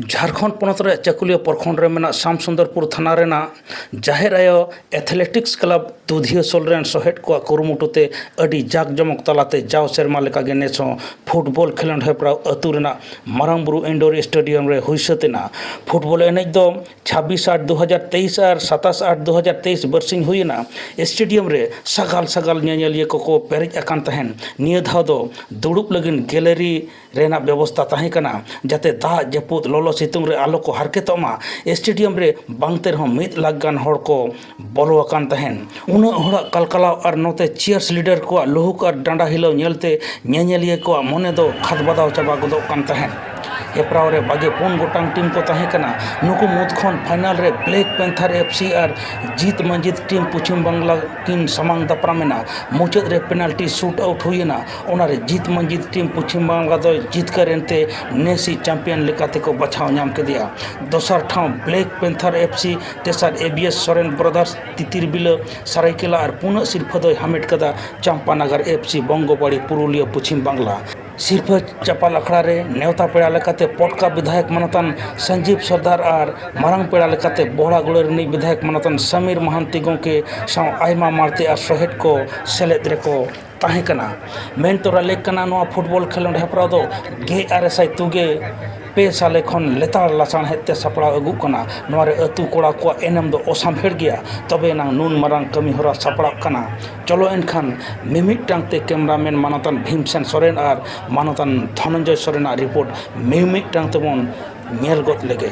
झारखंड पनत रे चाकुलिया प्रखंड रे मेना श्यामसुंदरपुर थाना रेना जाहिर आयो एथलेटिक्स क्लब दुधियासोल रेन सहेट को कुरुमुटुते अडी जाक जमक तलाते जाव सेरमा लेका गे नेसो फुटबॉल खेलोंड हेप्राव अतु रेना मारांगबुरु इंडोर स्टेडियम रे हुइसतेना फुटबॉल एनेज दो 26/8/2023 और 27/8/2023 बरसिंग हुइना स्टेडियम रे सगाल सगाल नेनेलिया को पेरेज अकान तहन निया धाव दो दुड़ुब लगिन गैलरी रेना व्यवस्था ताहे कना जाते दा जपुद लोलो सितुंग रे आलो को हारकेतोमा स्टेडियम रे बांगते रहो 1 लाख गान हड़ को बोलो अकान तहन उना हड़ा कलकलाव और नोते चीयर्स लीडर को लोहुक और डांडा हिलाव नेलते नेनेलिया को मने दो खत बदाव चाबा गदो कान तहन हेप्राव रे बागे 4 गोटांग टीम को ताहे कना नुकु मुदखन फाइनल रे ब्लैक पैंथर एफसी और जीत मंजित टीम पश्चिम बांग्ला किन समांग दपरामेना मुचाद रे पेनाल्टी शूट आउट हुईना ओना रे जीत मंजित टीम पश्चिम बांग्ला दो जीत कर एनते नेसी चैंपियन लेकाते को बछाव नाम के दिया दोसर ठाव ब्लैक पैंथर एफसी तेसर एबीएस सोरेन ब्रदर्स तितिरबिल सरायकेला और पुनः सिर्फ दो हामेट कदा चंपानगर एफसी बंगोबाड़ी पुरुलिया पश्चिम बांग्ला सिर्फ चपाल अखड़ा रे नेवता पेड़ा लेकाते पटका विधायक मनतन संजीव सरदार और मारंग पेड़ा लेकाते बोहड़ा गुड़े रिनी विधायक मनतन समीर महांती गोंके साव आयमा मारते और सहेट को सेलेद रेको ताहे कना मेन तोरा लेक कना नोआ फुटबॉल खेलोंड हेप्राव दो गेआरएसआई तुगे पे साले खन लेतार लासान हेते सपड़ा अगु कना नोआ रे अतु कोड़ा को एनम दो ओसामफेड़ गया तबे ना नून मरांग कमी होरा सपड़ा कना चलो एनखान मिमिटांग ते कैमरामैन मानतन भीमसेन सोरेन और मानतन धनंजय सोरेन रिपोर्ट मिमिटांग तेमन नेल गत लेगे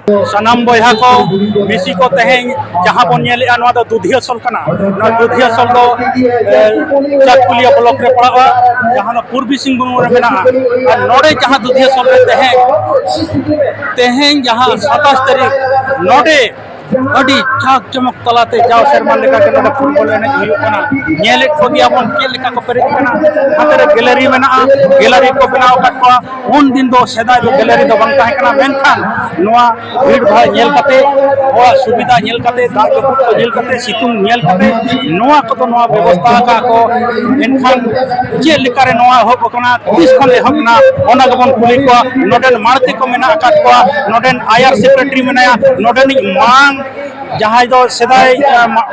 सनाम बहा को मिसी को तेहें जहाँ बन दुधियासोल दुधियासोल चाकुलिया ब्लॉक रे पड़ा जहाँ पूर्वी सिंहभूम रे मेना नोडे जहाँ दुधियासोल रे तेहें जहाँ 27 तारीख नोडे अड़ी झाक चमक तलाते जाओ शर्मान लेका के नोडे फुटबॉल एने हुयुकना नेलेट फोगिया बन के लेका को पेरेज कना हाते गैलरी मेना गैलरी को बनाव कटवा उन दिन दो सेदा जो गैलरी दो बंग ताहे कना मेनखान नोआ भीड़ भाड़ नेल कते ओ सुविधा नेल कते दाग जपुट को नेल कते सितुंग नेल कते नोआ को तो नोआ व्यवस्था का को मेनखान जे लेका रे नोआ होब कना 30 खन एहबना ओना गबन कुली को नोडेन मारती को मेना काट को नोडेन आईआर सेक्रेटरी मेनाया नोडेन मांग जहां दो सदाय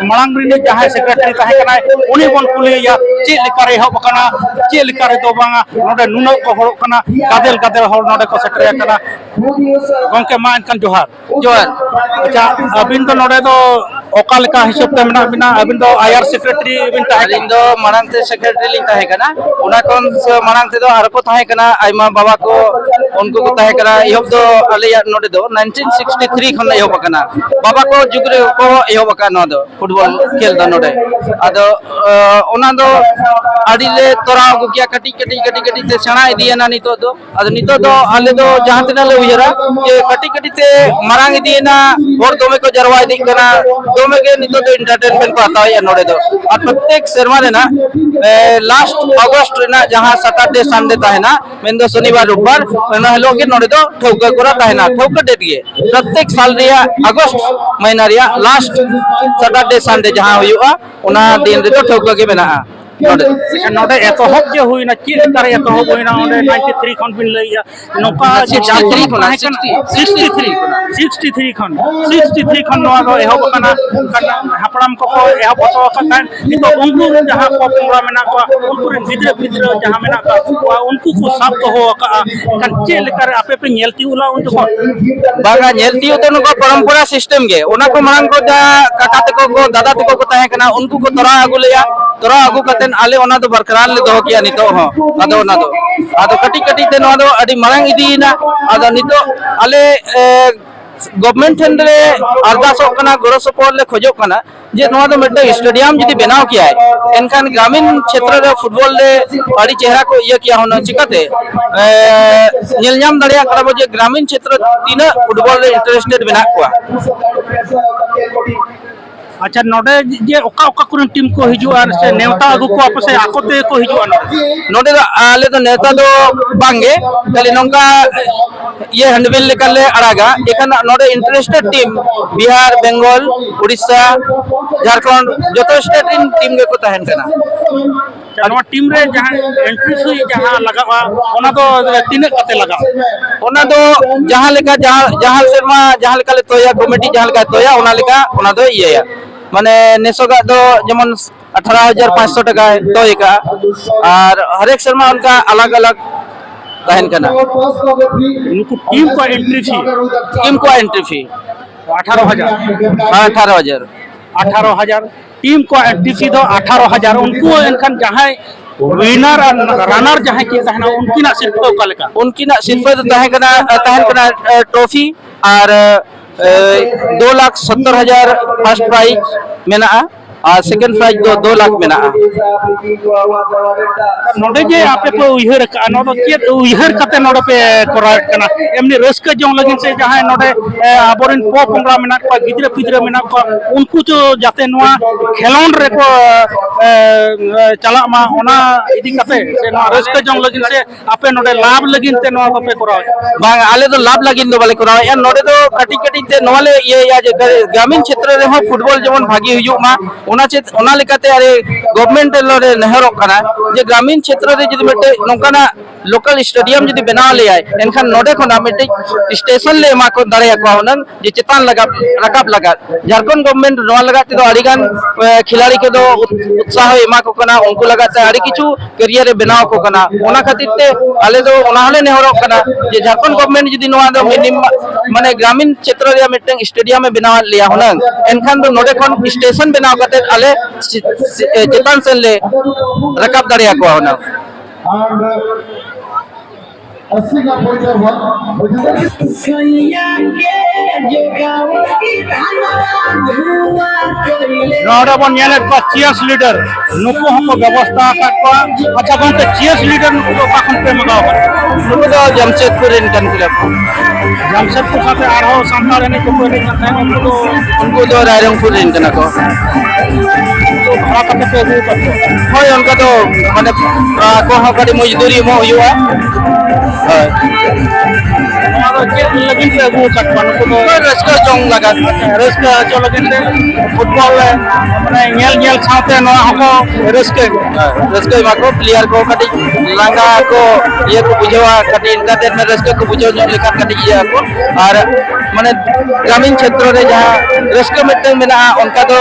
मांग रे जहां सेक्रेटरी ताहे कना उनी बन कुलिया चे लेका रे होब कना चे लेका रे दो बांगा नोडे नुनो को हड़ो कना गादेल गादेल हड़ नोडे को सेक्रेटरी कना गंके मा इनकन जोहार जोहार अच्छा अबिन तो नोडे दो ओका लेका हिसाब ते मेना बिना अबिन दो आईआर सेक्रेटरी बिन ताहे इन दो मांग ते सेक्रेटरी लिन ताहे कना उना कोन मांग ते दो आरको ताहे कना आइमा बाबा को उनको को ताहे कना इहब दो आले नोडे दो 1963 खन इहब कना बाबा को जुगरे को इहब कना दो फुटबॉल खेल दो नोडे आदो ओना दो आडिले तोरा को किया कटी कटी कटी कटी ते सेणा इदियना नितो दो आदो नितो दो आले दो जहां तिना ले उयरा ये कटी कटी ते मारांग इदियना और दोमे को जरवा इदी कना दोमे के नितो दो एंटरटेनमेंट को हताव या नोडे दो और प्रत्येक शर्मा रे ना लास्ट अगस्त रे ना जहां सैटरडे संडे ताहे ना मेन दो शनिवार रविवार ओना हेलो के नोडे दो ठौका करा ताहे ना ठौका डेट गे प्रत्येक साल रिया अगस्त महीना रिया लास्ट सैटरडे संडे जहां हुआ ओना दिन रे तो ठौका के मेना नोडे एतहब जे हुईना ची लेकर एतहब हुईना ओडे 93 खन बिन लइया नोका 63 खन 63 खन नोआ दो एहब कना हापड़ाम को एहब तो कन नितो उनको जहां को पंगरा मेना को उनको रे गिद्रे जहां मेना को उनको को साफ तो हो कन चे लेकर आपे पे नेलती उला उनको बागा नेलती तो नको परंपरा सिस्टम गे ओना को मांग को काका तको को दादा तको को ताहे कना उनको को तोरा आगु लेया तोरा आगु कतेन आले ओना दो बरकरार ले दो किया नितो हो आदो ओना दो आदो कटी कटी ते नोआ दो अडी मांग इदीना आदो नितो आले गवर्नमेंट ठंडरे अरदासो कना गोरो सपोर्ट ले खोजो कना जे नोआ दो मिटे स्टेडियम जदी बनाव किया है एनखान ग्रामीण क्षेत्र रे फुटबॉल ले बड़ी चेहरा को ये किया होना चिकाते नीलजाम दड़िया करा जे ग्रामीण क्षेत्र तीना फुटबॉल रे इंटरेस्टेड बना कुआ अच्छा नोडे जे ओका ओका कुरन टीम को हिजुआ से नेवता अगु को आपसे आकोते को हिजुआ नोडे दो आले तो नेता दो बांगे खाली नोंका ये हैंडबिल लेकर अड़ागा एखान नोडे इंटरेस्टेड टीम बिहार बेंगल उड़ीसा झारखंड जो स्टेट टीम के को तहन करना नवा टीम रे जहां एंट्री हुई जहां लगावा ओना दो तीन कते लगा ओना दो जहां लेका जहां सेमा जहां लेका ले तोया कमिटी जहां लेका तोया ओना लेका ओना दो इया माने नेसोगा दो जेमन 18,500 टका तोय का और हर एक शर्मा उनका अलग अलग तहन करना उनको टीम को एंट्री फी 18,000 18,000 टीम को एंट्री फी दो 18,000 उनको एनखान जहां विनर और रनर जहां की तहना उनकी ना सिर्फ तो का उनकी ना सिर्फ तो तहन करना ट्रॉफी और 2,70,000 फर्स्ट प्राइज मेना और सेकंड प्राइज दो 2 लाख मेना नोडे जे आपे को उहर का नोडो के उहर कते नोडो पे कोराट कना एमनी रस्क जों लगिन से जहां नोडे आबोरिन पो पंगरा मेना को गिदरे पिदरे मेना को उनको जो जाते नोआ खेलोन रे को चला मा ओना इदी कते से नोआ रस्क जों लगिन से आपे नोडे लाभ लगिन ते नोआ पे कोरा बांग आले तो लाभ लगिन दो बाले कोरा या नोडे तो कटी कटी ते नोले ये या जे ग्रामीण क्षेत्र रे हो फुटबॉल जेमन भागी हुयु मा ओना लेकाते अरे गवर्नमेंट लोरे नेहरोक कना जे ग्रामीण क्षेत्र रे जदि मेटे नोकाना लोकल स्टेडियम जदि बना ले आए एनखान नोडे खना मेटे स्टेशन ले मा को दाड़े को होनन जे चितान लगा रकाब लगा झारखंड गवर्नमेंट नोआ लगाते दो अड़ीगान खिलाड़ी के दो उत्साह एमा को कना उनको लगाते अड़ी किछु करियर रे बनाव को कना ओना खातिर ते आले दो ओना हले नेहरोक कना जे झारखंड गवर्नमेंट जदि नोआ दो माने ग्रामीण क्षेत्र रे मेटे स्टेडियम में बना लिया होनन एनखान दो नोडे खन स्टेशन बनाव करते आले चितान से ले रकाब दाड़े को होना नोडे बन नेले को चीयर्स लीडर नुको हमको व्यवस्था का अच्छा बन के चीयर्स लीडर नुको पाखन पे मगाओ नुको दो जमशेदपुर इनकन क्लब जमशेदपुर साथे आरो सामना ने को कोई करते हैं उनको दो रायरंगपुर इनकन को भाड़ा कते पे दे करते होय उनका तो माने को हकड़ी मजदूरी मो हुआ हमारा के लगिन पे वो कटवान को तो रस्का जोंग लगा रस्का जो लगिन पे फुटबॉल माने नेल साथे न हको रस्का माको प्लेयर को कटी लांगा को ये को बुझवा कटी इंटरनेट में रस्का को बुझो लेका कटी ये को और माने ग्रामीण क्षेत्र रे जहां रस्का मिटन मेना उनका तो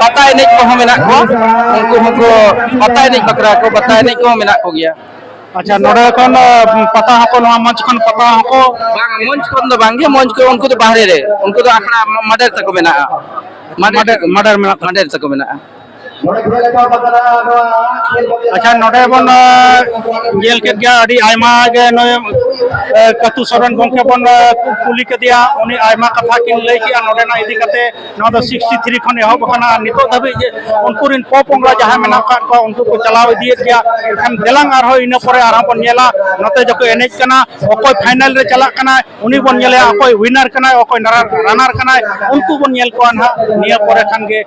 पता नहीं को मेना को उनको हमको पता नहीं बकरा को बताए नहीं को मेना को गया अच्छा नोडे कोन पता हको नवा मंच कोन पता हको बांग मंच कोन दो बांगे मंच को उनको तो बाहरे रे उनको तो आखना मडर तक मेना मडर तक मेना अच्छा नोडे बन जेल के गया अडी आयमा गे नय कतु सरन गंके बन कुली के दिया उनी आयमा कथा किन लई कि नोडे ना इदी कते न द 63 खन एहब कना नितो धबे जे उनको रिन पोपोंगरा जहां मेना का उनको को चलाव दिए गया एखन देलांग आरो इन परे आराम बन नेला नते जको एनेज कना ओकोय फाइनल रे चला कना उनी बन नेले ओकोय विनर कना ओकोय रनर कना उनको बन नेल को ना निया परे खान गे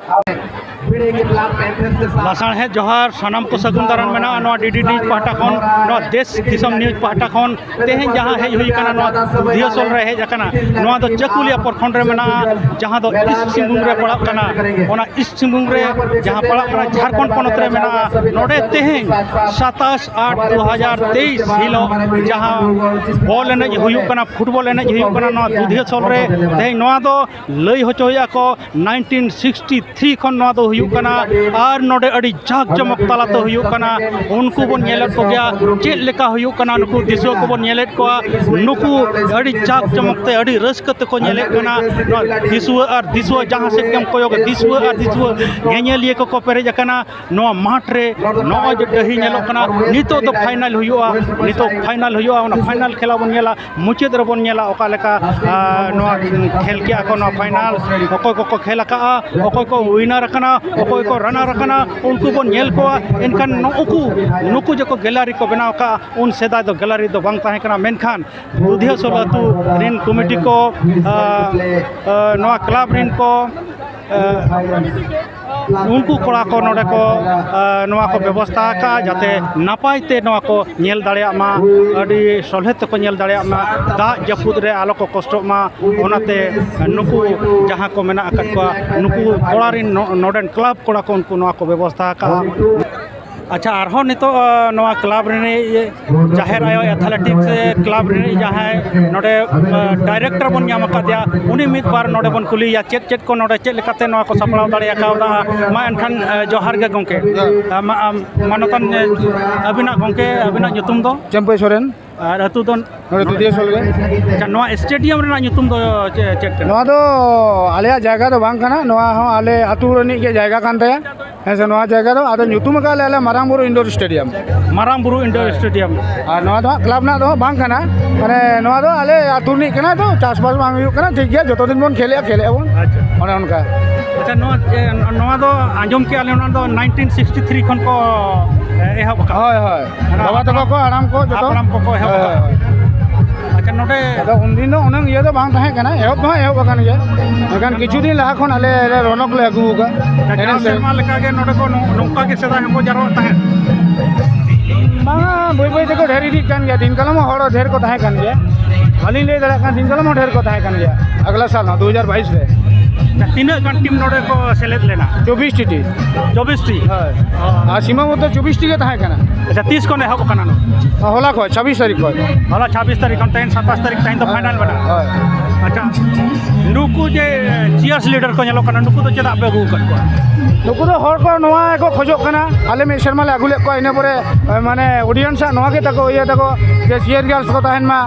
लासाण है जोहार सनम को सगुन दारान मेना नवा डीडी न्यूज पाहटा खन नवा देश दिसम न्यूज पाहटा खन तेहें जहां है हुई कना नवा दियोसल रे है जकना नवा दो चकुलिया प्रखंड रे मेना जहां दो ईस्ट सिंहभूम रे पड़ा कना ओना ईस्ट सिंहभूम रे जहां पड़ा कना झारखंड पोनत रे मेना नोडे तेहें 27/8/2023 हिलो जहां बॉल एनज हुई कना फुटबॉल एनज हुई कना नवा दुधियोसल रे तेहें नवा दो लई होचोया को 1963 खन नवा दो और नोडे अड़ी जाक जमक तला तो हुयु कना उनको बन नेलेट को गया चेत लेका हुयु कना नुकु दिसो को बन नेलेट को नुकु अड़ी जाक जमक ते अड़ी रस्कते को नेलेट कना दिसो और दिसो जहां से कम कोयोग दिसो और दिसो गेनेलिए को पेरेज कना नो माठ रे नो दही नेलो कना नितो तो फाइनल हुयुआ नितो फाइनल हुयुआ ओना फाइनल खेला बन नेला मुचेद रे बन नेला ओका लेका नो खेल के को नो फाइनल ओकोय को खेला का ओकोय को विनर कना ओकोय को रनर कना उनको बन नेल को इनखान नुकु जो गैलरी को बनाव का उन सेदा दो गैलरी दो बांग ताहे कना मेनखान दुधिया सोलातु रिन कमिटी को नवा क्लब रिन को उनको कड़ा को नोडे को नवा को व्यवस्था का जाते नपाय ते नवा को नेल दाड़े मा अडी सलहे ते को नेल दाड़े मा दा जपुद रे आलो को कष्ट मा ओनाते नुकु जहां को मेना अकट को नुकु कोड़ारिन नोडेन क्लब कोड़ा को उनको नवा को व्यवस्था का। अच्छा आरहो नितो नवा क्लब रे जाहिर आयो एथलेटिक्स क्लब रे जहां नोडे डायरेक्टर बन नाम कादिया उनी मिद बार नोडे बन कुलिया चेक चेक को नोडे चेक लेकाते नवा को सपड़ाव दाड़िया कावदा मा एनखान जोहार गे गंके मानतन अबिना गंके अबिना nyutum दो चंपे सोरेन और अतु दो नोडे दुधिया सोलगे अच्छा नवा स्टेडियम रे nyutum दो चेक कर नवा दो आले जायगा दो बांग कना नवा हो आले अतु रनी के जायगा कान तया ऐसे नवा जायगा दो आदो nyutum का आले मारांगबुरु इंडोर स्टेडियम मारांगबुरु इंडोर स्टेडियम और नवा दो क्लब ना दो बांग कना माने नवा दो आले अतु नि कना तो चासबास बांग हुयु कना ठीक गया जतो दिन बोन खेले बोन अच्छा ओने उनका अच्छा नवा दो आंजम के आले ओना दो 1963 खन को एहब का होय होय बाबा तको को आराम को जतो आराम को एहब का अच्छा नोडे तो उन दिन उनंग ये तो बांग तहे कना एहब तो एहब कन गया एकान किछु दिन लहा खन आले रौनक ले अगु का एने सेमा लेका के नोडे को नोंका के सेदा हमको जरो तहे बांगा बोई बोई तको ढेर इदी कान गया दिन कलम हड़ ढेर को तहे कन गया हाली ले दड़ा कान दिन कलम ढेर को तहे कन गया अगला साल 2022 रे तीना गान टीम नोडे को सेलेक्ट लेना 24 टी 24 टी हाय आ सीमा मत 24 टी के तहे कना अच्छा 30 को ने हब कना नो होला को 26 तारीख को होला 26 तारीख हम 27 तारीख ताइन तो फाइनल बना हाय अच्छा नुकु जे चियर्स लीडर को नेलो कना नुकु तो चेदा बे गु कट को नुकु दो हर को नवा को खोजो कना आले में शर्मा ले अगुले को इने परे माने ऑडियंस नवा के तको ये तको जे चियर गर्ल्स को तहन मा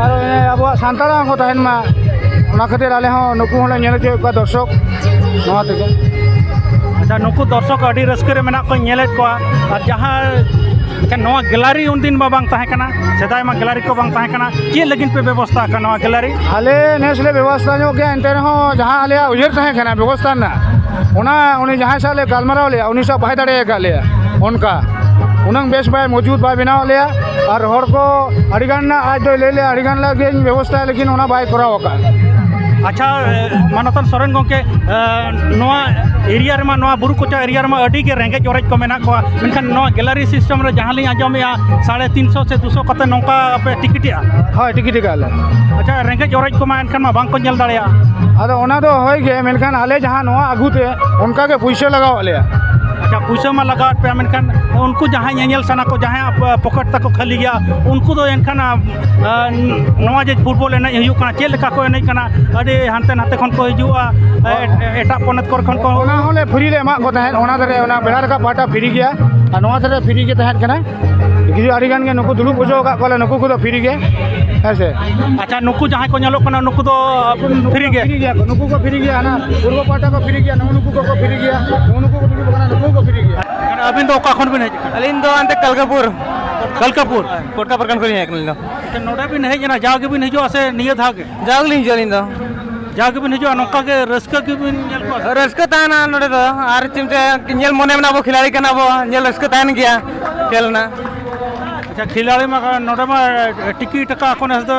और अब सांतारा को तहन मा ओना खातिर आले हो नुकु होले नेल जो का दर्शक नवा तके अच्छा नुकु दर्शक अडी रस्के रे मेना को नेलेत को और जहां के नवा गैलरी उन दिन में बांग ताहे कना सेदाय मा गैलरी को बांग ताहे कना के लगिन पे व्यवस्था का नवा गैलरी आले नेसले व्यवस्था जो के एंते रहो जहां आले उजर ताहे कना व्यवस्था ना ओना उनी जहां साले गालमाराव ले उनी सब बाय दाड़े का ले उनका उनंग बेस बाय मौजूद बाय बनाव ले और हर को अड़ीगान ना आज दो ले अड़ीगान लगे व्यवस्था लेकिन ओना बाय कराव का अच्छा मानतन सोरेन गंके नवा एरिया रे मा नवा बुरु कोचा एरिया रे मा अडी के रेंगे जोरेज को मेना को मेनखान नवा गैलरी सिस्टम रे जहां ले आजमया 350 से 200 कते नौका पे टिकटिया हां टिकट का ले अच्छा रेंगे जोरेज को मा एनखान मा बांग को नेल दाड़िया आदो ओना दो होय गे मेनखान आले जहां नवा आगुते उनका के पैसा लगाव ले अच्छा पैसा में लगा पे मेनखान उनको जहाँ नेल सना को जहाँ पॉकेट तक खाली गया उनको तो एनखान नवा जे फुटबॉल एनज हुयु कना चेक लेका को एनज कना अडी हानते नाते खन को हिजुआ एटा पनत कर खन को ओना होले फ्री ले मा को तहन ओना दरे ओना बेड़ा का पाटा फ्री गया और नवा दरे फ्री के तहन कना किछु अड़ीगान के नुकु दुलु बुझो का कोले नुकु को तो फ्री के ऐसे अच्छा नुकु जहाँ को नेलो कना नुकु तो फ्री गया नुकु को फ्री गया ना पूर्व पाटा को फ्री गया नुकु को फ्री गया नुकु को दुलु कना नुकु को फ्री गया अबिन तो का खन बिन हेज अलिन दो अंते कलकापुर कलकापुर कोटका परकन को हेकन लो अच्छा नोडे बिन हेज ना जागे बिन हिजो से निय धागे जागलिन जलिन दो जागे बिन हिजो नौका के रस्का के बिन नेल को रस्का ताना नोडे दो आर चिमटे नेल मने में बो खिलाड़ी कना बो नेल रस्का तान गया खेलना अच्छा खिलाड़ी में नोडे में टिकट का कोन दो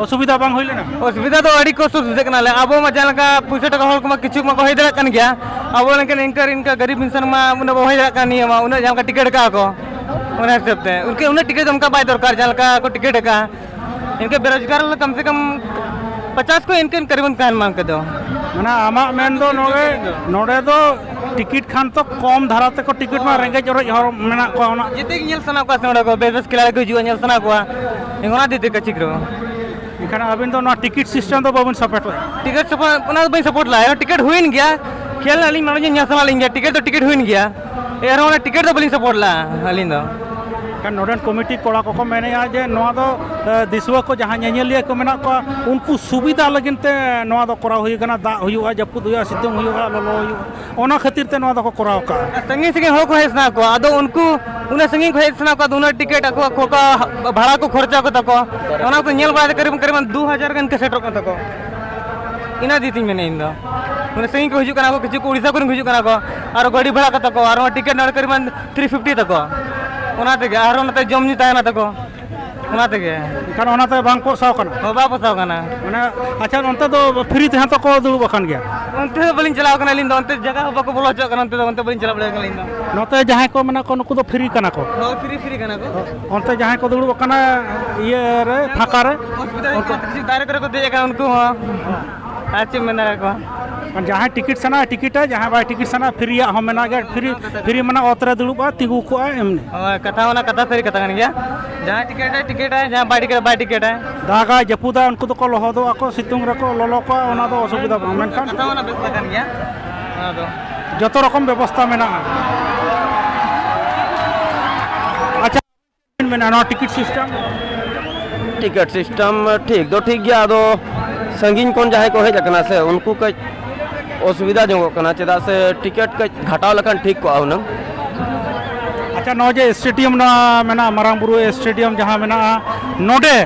असुविधा बांग होइले ना असुविधा तो अड़ी को सुविधा कना ले अब मा जानका पैसा टका हल को किछु मा को होय दरा कन गया अब लेकिन इनका गरीब इंसान मा उन होय दरा कन मा उन जानका टिकट का को उन सकते उनके उन टिकट हमका बाय दरकार जानका को टिकट का इनके बेरोजगार कम से कम 50 को इनके करीबन कान मांग के दो माने आमा मेन दो नोडे दो टिकट खान तो कम धारा ते को टिकट में रेंगे जरो हर मेना को ना जते नेल सना को नोडे को बेबस खिलाड़ी को जुआ नेल सना को इंगोना दीते का चिकरो इखाना अबिन तो ना टिकट सिस्टम तो बाबन सपोर्ट टिकट सपोर्ट ओना बई सपोर्ट लायो टिकट हुइन गया खेल अली मानो नेशनल लिंग गया टिकट तो टिकट हुइन गया एरो ओना टिकट तो बली सपोर्ट ला अलिन दो kan noden komiti kola ko mene je noa do diswa ko jahan nyelia ko mena ko unku subida lagin te noa do kora hui kana da huyu a japud huyu situng huyu a lolo huyu ona khatir te noa do ko korao ka संगी संगी हो को हेसना को आदो उनको उन्हें संगी को हेसना को दोनों टिकट को भाड़ा को खर्चा को तको ओना को नेल बाय करीब करीब 2000 गन के सेटर को तको इना दीती मैंने इंदो उन्हें संगी को हिजु कना को किछु को उड़ीसा को हिजु कना को और गाड़ी भाड़ा का तको और टिकट न करीब 350 तको ओना ते आरो न ते जमनी ताय ना तको ᱚᱱᱟ ᱛᱮᱜᱮ ᱮᱱᱠᱷᱟन ᱚᱱᱟᱛᱮ ᱵᱟᱝ ᱯᱚᱥᱟᱣ ᱠᱟᱱᱟ ᱵᱟ ᱯᱚᱥᱟᱣ ᱠᱟᱱᱟ ᱢᱟᱱᱮ ᱟᱪᱪᱷᱟ ᱚᱱᱛᱮ ᱫᱚ ᱯᱷᱨᱤ ᱛᱮᱦᱚᱸ ᱛᱚ ᱠᱚ ᱫᱩᱲᱩᱵ ᱟᱠᱟᱱ ᱜᱮᱭᱟ ᱚᱱᱛᱮ ᱦᱚᱸ ᱵᱟᱹᱞᱤᱧ ᱪᱟᱞᱟᱣ ᱠᱟᱱᱟ ᱟᱹᱞᱤᱧ ᱫᱚ ᱚᱱᱛᱮ ᱡᱟᱭᱜᱟ ᱦᱚᱸ ᱵᱟᱠᱚ ᱵᱚᱞᱚ ᱦᱚᱪᱚᱣᱟᱜ ᱠᱟᱱᱟ ᱚᱱᱛᱮ ᱵᱟᱹᱞᱤᱧ ᱪᱟᱞᱟᱣ ᱫᱟᱲᱮᱭᱟᱜ ᱠᱟᱱᱟ ᱟᱹᱞᱤᱧ ᱫᱚ ᱱᱚᱛᱮ ᱡᱟᱦᱟᱸᱭ ko ᱢᱮᱱᱟᱜ ᱠᱚ ᱱᱩᱠᱩ ᱫᱚ ᱯᱷᱨᱤ ᱠᱟᱱᱟ ko ᱦᱳᱭ ᱯᱷᱨᱤ ᱠᱟᱱᱟ ᱠᱚ ᱚᱱᱛᱮ ᱡᱟᱦᱟᱸᱭ ko ᱫᱩᱲᱩᱵ ᱟᱠᱟᱱᱟ ᱤᱭᱟᱹ ᱨᱮ ᱯᱷᱟᱸᱠᱟ ᱨᱮ ᱠᱤᱪᱷᱩ ᱫᱟᱨᱮ ᱠᱚᱨᱮ ᱠᱚ ᱫᱮᱡ ᱟᱠᱟᱱᱟ ᱩᱱᱠᱩ ᱦᱚᱸ ᱟᱨ ᱪᱮᱫ ᱢᱮᱱᱟ ᱠᱚ ᱡᱟᱦᱟᱸᱭ ᱴᱤᱠᱤᱴ ᱥᱟᱱᱟ ᱴᱤᱠᱤᱴᱟ ᱡᱟᱦᱟᱸᱭ ᱵᱟᱭ ᱴᱤᱠᱤᱴ ᱥᱟᱱᱟ ᱯᱷᱨᱤᱭᱟᱜ ᱦᱚᱸ ᱢᱮᱱᱟᱜ ᱜᱮᱭᱟ ᱯᱷᱨᱤ ᱢᱟᱱᱮ ᱚᱛ ᱨᱮ ᱫᱩᱲᱩᱵᱼᱟ ᱛᱤᱸᱜᱩ ᱠᱚᱜᱼᱟ ᱮᱢᱱᱤ ᱦᱳᱭ ᱠᱟᱛᱷᱟ ᱚᱱᱟ ᱠᱟᱛᱷᱟ ᱥᱟᱹᱨᱤ ᱠᱟᱛᱷᱟ ᱠᱟᱱ ᱜᱮᱭᱟ ᱡᱟᱦᱟᱸ ᱴᱤᱠᱤᱴᱟᱭ ᱡᱟᱦᱟᱸ ᱵᱟᱭ ᱴᱤᱠᱤᱴᱟᱭ ᱫᱟᱜᱟᱭ ᱡᱟᱹᱯᱩᱫᱟ ᱩᱱᱠᱩ ᱫᱚᱠᱚ ᱞᱚᱦᱚᱫᱚᱜᱼᱟ ᱠᱚ ᱥᱤᱛᱩᱝ ᱨᱮᱠᱚ ᱞᱚᱞᱚ ᱠᱚᱣᱟ ᱚᱱᱟ ᱫᱚ ᱚᱥᱩᱵᱤᱫᱟ ᱵᱟᱝ ᱢᱮᱱᱠᱷᱟᱱ ᱠᱟᱛᱷᱟ ᱚᱱᱟ ᱵᱮᱥ ᱠᱟᱱ ᱜᱮᱭᱟ ᱚᱱᱟ ᱫᱚ ᱡᱚᱛᱚ ᱨᱚᱠᱚᱢ ᱵᱮᱵᱚᱥᱛᱷᱟ ᱢᱮᱱᱟᱜᱼᱟ ᱟᱪᱪᱷᱟ ᱢᱮᱱᱟᱜᱼᱟ ᱱᱚᱣᱟ ᱴᱤᱠᱤᱴ ᱥᱤᱥᱴᱮᱢ टिकट सिस्टम ठीक दो ठीक गया आदो संगीन कौन जहाँ को हेज से उनको कई असुविधा जोगोग कना चेदा से टिकट कई घटाव लखन ठीक को हुनंग अच्छा नौ जे स्टेडियम ना मेना मारांग बुरु स्टेडियम जहाँ मेना नोडे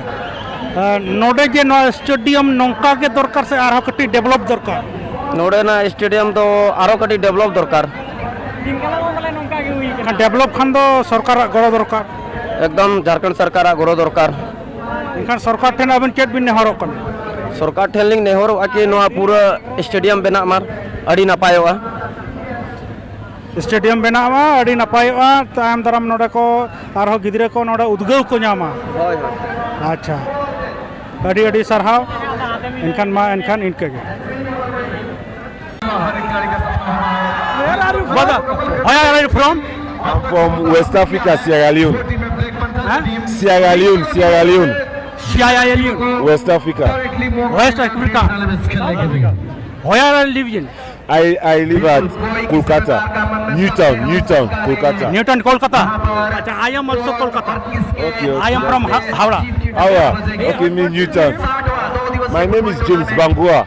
नोडे जे नो स्टेडियम नौका के दरकार से आरो कटी डेवलप दरकार नोडे ना स्टेडियम तो आरो कटी डेवलप दरकार डेवलप खान दो सरकार गड़ो दरकार एकदम झारखंड सरकार गड़ो दरकार इनखान सरकार ठेन अबन चेत बिन नेहरक कना सरकार ठेन लिंग नेहरवा कि नोआ पूरा स्टेडियम बना मार अड़ी नापायोआ स्टेडियम बनावा अड़ी नापायोआ तायम दाराम नोडे को आरो गिदरे को नोडे उद्गव को ᱧᱟᱢᱟ होय होय अच्छा अड़ी अड़ी सरहाव इनखान इनके गे Brother, where are you from? I'm from West Africa, Sierra Leone. Huh? Sierra Leone, Sierra Leone, Sierra West Africa. West Africa. Where are you living? I live at Kolkata, Newtown, Kolkata. Newton, Kolkata. Achha, I am also Kolkata. Okay. I am from Howrah. Awa. Okay, me Newtown. My name is James Bangura.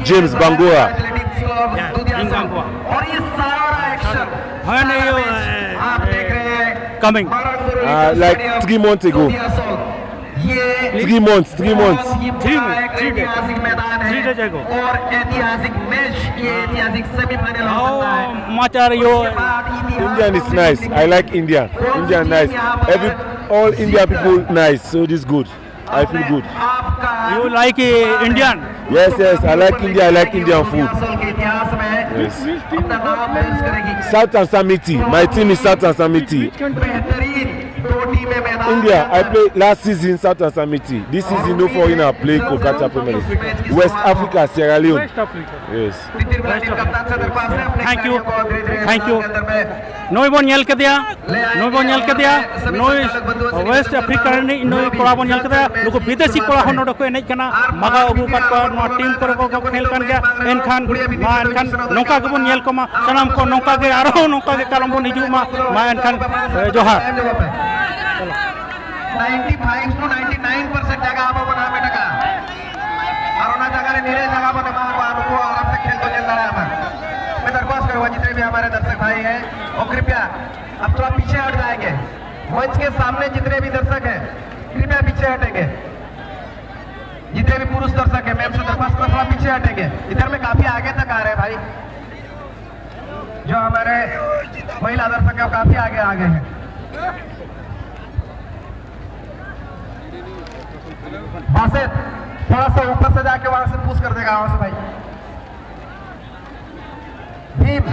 James Bangura. In Bangkok. When are you coming? Like 3 months ago. 3 months. 3 days. 3 days ago. How much are you? Indian is nice. I like India. India nice. All India people nice. So this good. I feel good. You like Indian? Yes. I like India. I like Indian food. Yes. South and Samiti. My team is South and Samiti. India. I played last season South and Samiti. This season no foreigner play Kolkata Premier League. West Africa, Sierra Leone. West Africa. Yes. Thank you. Noi bon nyel kedia. Noi West Africa ni noi kola bon nyel kedia. Nuko bidesi kola hon nodo ko enej kana maga agu kat ko no team kore ko khel kan gaya enkan nongka ge bon nyel ko ma sanam ko nongka ge aro nongka ge kalom bon hiju ma enkan johar 95 to 99% जगह आप बना में टका और ना जगह रे मेरे जगह पर मां को आपको आराम से खेल तो चल रहा है मैं दरख्वास्त करूंगा जितने भी हमारे दर्शक भाई हैं और कृपया अब तो आप पीछे हट जाएंगे मंच के सामने जितने भी दर्शक हैं कृपया पीछे हटेंगे जितने भी पुरुष दर्शक हैं मैं आपसे दरख्वास्त करूंगा थोड़ा पीछे हटेंगे इधर में काफी आगे तक आ रहे हैं भाई जो हमारे महिला दर्शक हैं वो काफी आगे हैं बासित थोड़ा सा ऊपर से जाके वहां से पुश कर देगा वहां से भाई भीम